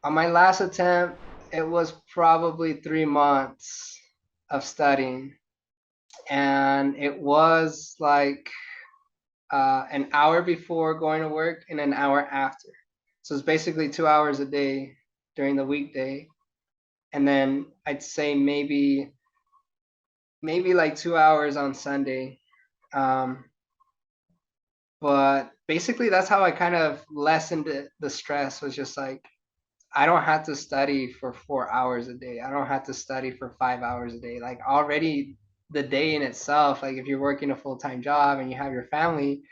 On my last attempt, it was probably 3 months of studying, and it was like an hour before going to work and an hour after. So it's basically 2 hours a day during the weekday, and then I'd say maybe like 2 hours on Sunday. Um, but basically, that's how I kind of lessened the stress. Was just like I don't have to study for 4 hours a day. I don't have to study for 5 hours a day. Like already the day in itself, like if you're working a full-time job and you have your family,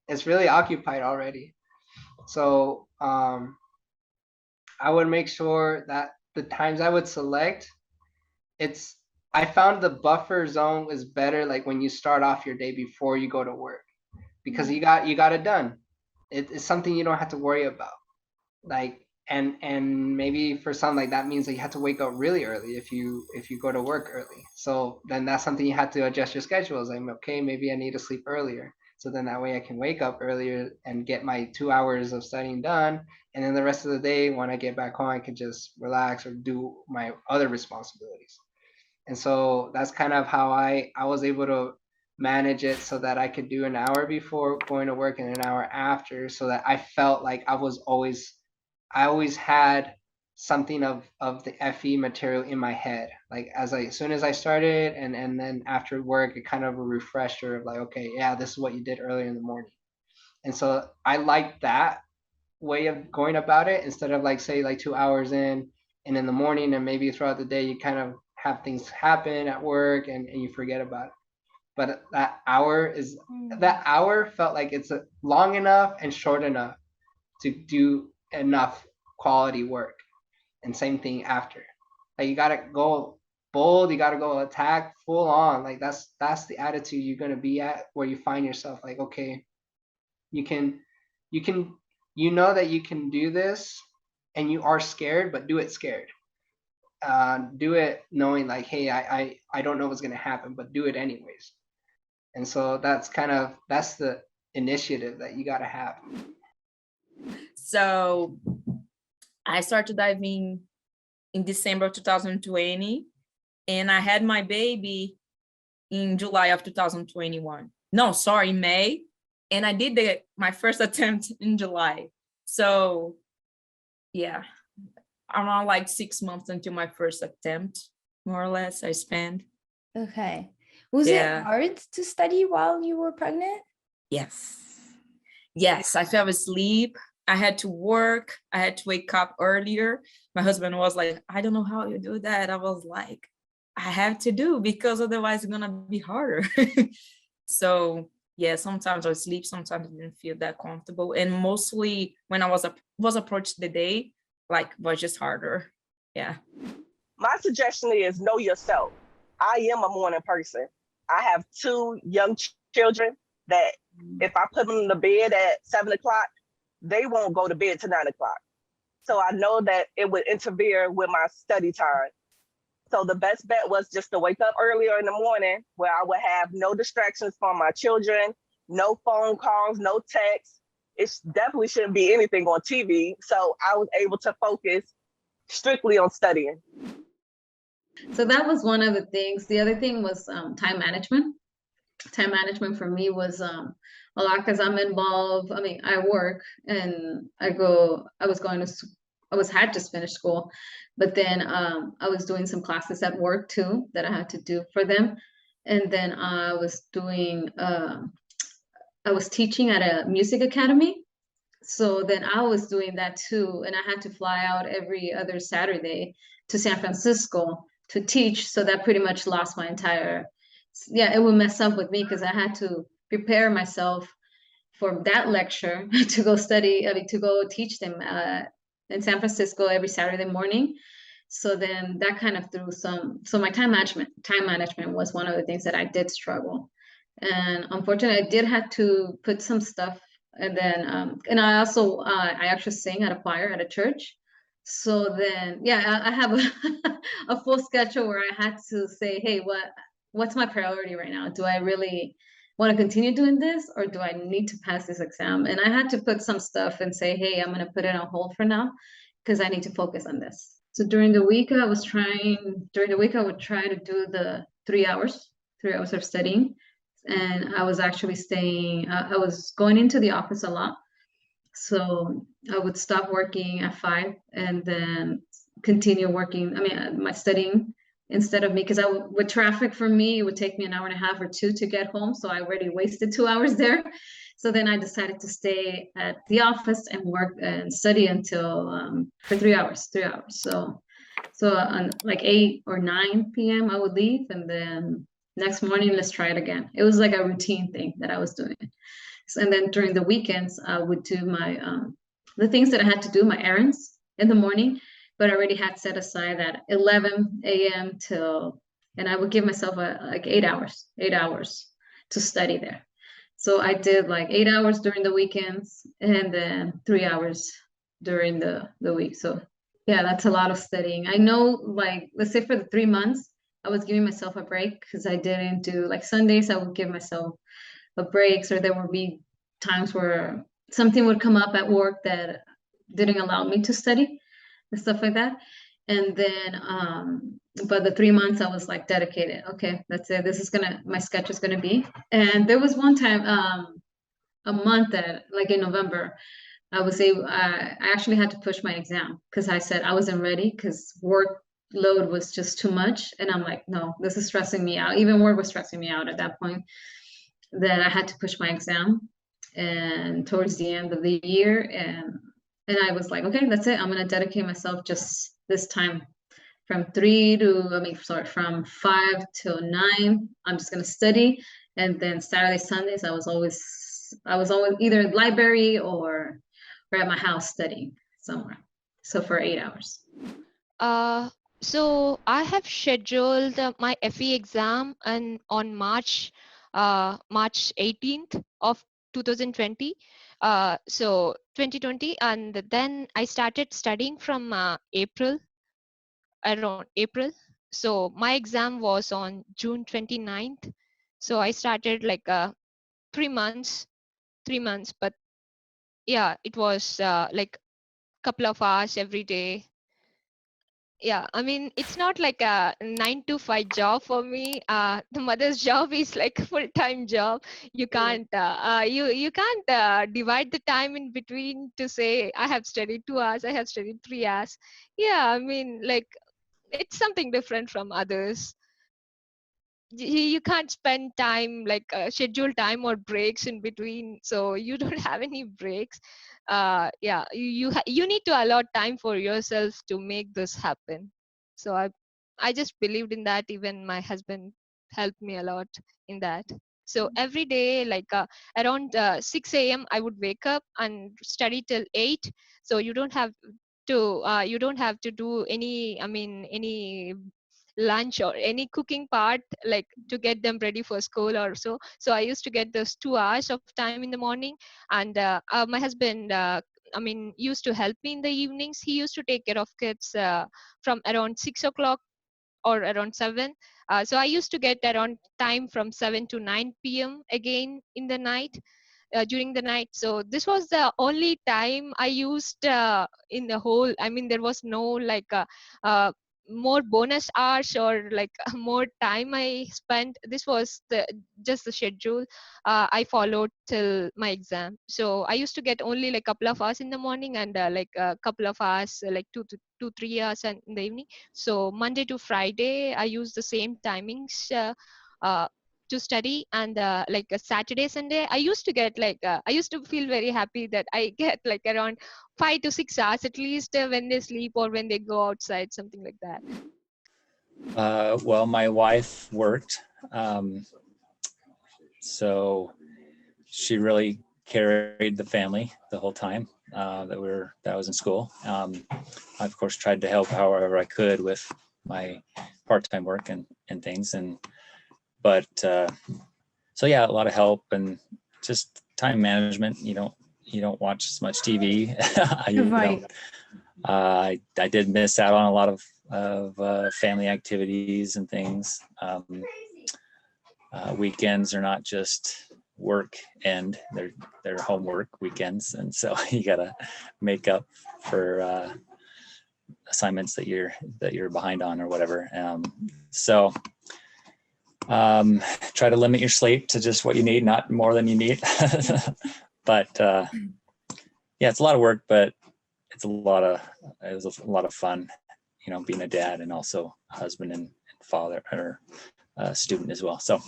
it's really occupied already. So I would make sure that the times I would select, it's I found the buffer zone was better like when you start off your day before you go to work because you got it done. It's something you don't have to worry about. Like and maybe for some like that means that you have to wake up really early if you go to work early. So then that's something you have to adjust your schedule. It's like okay, maybe I need to sleep earlier. So then that way I can wake up earlier and get my 2 hours of studying done. And then the rest of the day, when I get back home, I can just relax or do my other responsibilities. And so that's kind of how I was able to manage it so that I could do an hour before going to work and an hour after, so that I felt like I always had something of the FE material in my head. Like as soon as I started and then after work, it kind of a refresher of like, okay, yeah, this is what you did earlier in the morning. And so I like that way of going about it instead of like say like 2 hours in and in the morning and maybe throughout the day you kind of have things happen at work and you forget about it. But that hour felt like it's long enough and short enough to do enough quality work. And same thing after. Like you gotta go bold, you gotta go attack full on. Like that's the attitude you're gonna be at where you find yourself like, okay, you can you can you know that you can do this and you are scared, but do it scared. Do it knowing like, hey, I don't know what's gonna happen, but do it anyways. And so that's the initiative that you gotta have. So I started diving in December 2020, and I had my baby in July of 2021. No, sorry, May. And I did my first attempt in July. So yeah, around like 6 months until my first attempt, more or less, I spent. Okay. Was it hard to study while you were pregnant? Yes, I fell asleep. I had to work. I had to wake up earlier. My husband was like, I don't know how you do that. I was like, I have to do because otherwise it's gonna be harder. So yeah, sometimes I sleep, sometimes I didn't feel that comfortable. And mostly when I was approached the day, like was just harder. Yeah. My suggestion is know yourself. I am a morning person. I have two young children that if I put them in the bed at 7 o'clock, they won't go to bed till 9 o'clock. So I know that it would interfere with my study time. So the best bet was just to wake up earlier in the morning where I would have no distractions from my children, no phone calls, no texts. It definitely shouldn't be anything on TV. So I was able to focus strictly on studying. So that was one of the things. The other thing was time management. Time management for me was a lot because I'm involved. I mean, I work and I had just finished school, but then I was doing some classes at work too that I had to do for them. And then I was teaching at a music academy. So then I was doing that too. And I had to fly out every other Saturday to San Francisco to teach. So that pretty much lost my entire, it would mess up with me because I had to prepare myself for that lecture to go to go teach them in San Francisco every Saturday morning. So then that kind of threw so my time management was one of the things that I did struggle. And unfortunately, I did have to put some stuff. And then, and I also, I actually sing at a choir at a church. So then, I have a full schedule where I had to say, hey, what's my priority right now? Do I really want to continue doing this or do I need to pass this exam? And I had to put some stuff and say, hey, I'm going to put it on hold for now because I need to focus on this. So during the week, I would try to do the 3 hours of studying. And I was actually I was going into the office a lot. So I would stop working at 5 and then continue working. I mean, my studying instead of me, because with traffic for me, it would take me an hour and a half or two to get home. So I already wasted 2 hours there. So then I decided to stay at the office and work and study until for 3 hours. So on like 8 or 9 p.m. I would leave, and then next morning let's try it again. It was like a routine thing that I was doing. And then during the weekends, I would do my the things that I had to do, my errands in the morning, but I already had set aside at 11 a.m. and I would give myself like 8 hours to study there. So I did like 8 hours during the weekends and then 3 hours during the week. So yeah, that's a lot of studying. I know, like, let's say for the 3 months, I was giving myself a break because I didn't do, like, Sundays, I would give myself breaks, or there would be times where something would come up at work that didn't allow me to study and stuff like that. And then but the 3 months I was like dedicated. Okay, that's it. This is my sketch is gonna be. And there was one time a month that, like, in November, I actually had to push my exam because I said I wasn't ready because workload was just too much. And I'm like, no, this is stressing me out. Even work was stressing me out at that point, that I had to push my exam. And towards the end of the year, and I was like, okay, that's it. I'm gonna dedicate myself just this time from 5 till 9. I'm just gonna study. And then Saturday, Sundays, I was always either library or at my house studying somewhere. So for 8 hours. So I have scheduled my FE exam on March 18th of 2020. So 2020, and then I started studying from around April. So my exam was on June 29th. So I started like 3 months, but yeah, it was like couple of hours every day. Yeah, I mean, it's not like a 9 to 5 job for me. The mother's job is like a full-time job. You can't you can't divide the time in between to say I have studied 2 hours, I have studied 3 hours. Yeah, I mean, like, it's something different from others. You can't spend time like schedule time or breaks in between, so you don't have any breaks. Yeah, you need to allot time for yourself to make this happen. So I just believed in that. Even my husband helped me a lot in that. So every day, like around 6 a.m. I would wake up and study till 8. So you don't have to do any, I mean, any lunch or any cooking part, like to get them ready for school or so. So I used to get those 2 hours of time in the morning. And my husband, I mean, used to help me in the evenings. He used to take care of kids from around 6 o'clock or around 7. So I used to get around time from 7 to 9 p.m. again in the night, during the night. So this was the only time I used in the whole, I mean, there was no like more bonus hours or like more time I spent. This was just the schedule I followed till my exam. So I used to get only like a couple of hours in the morning and like a couple of hours, like 2 3 hours in the evening. So Monday to Friday I use the same timings uh, to study. And like a Saturday, Sunday, I used to get like I used to feel very happy that I get like around 5 to 6 hours at least when they sleep or when they go outside, something like that. Well, my wife worked, so she really carried the family the whole time that I was in school. I of course tried to help however I could with my part-time work and things, but so yeah, a lot of help and just time management. You don't watch as much TV. Right. I did miss out on a lot of family activities and things. Weekends are not just work end; they're homework weekends, and so you gotta make up for assignments that you're behind on or whatever. Try to limit your sleep to just what you need, not more than you need. But yeah, it's a lot of work, but it was a lot of fun, being a dad and also a husband and father or student as well. So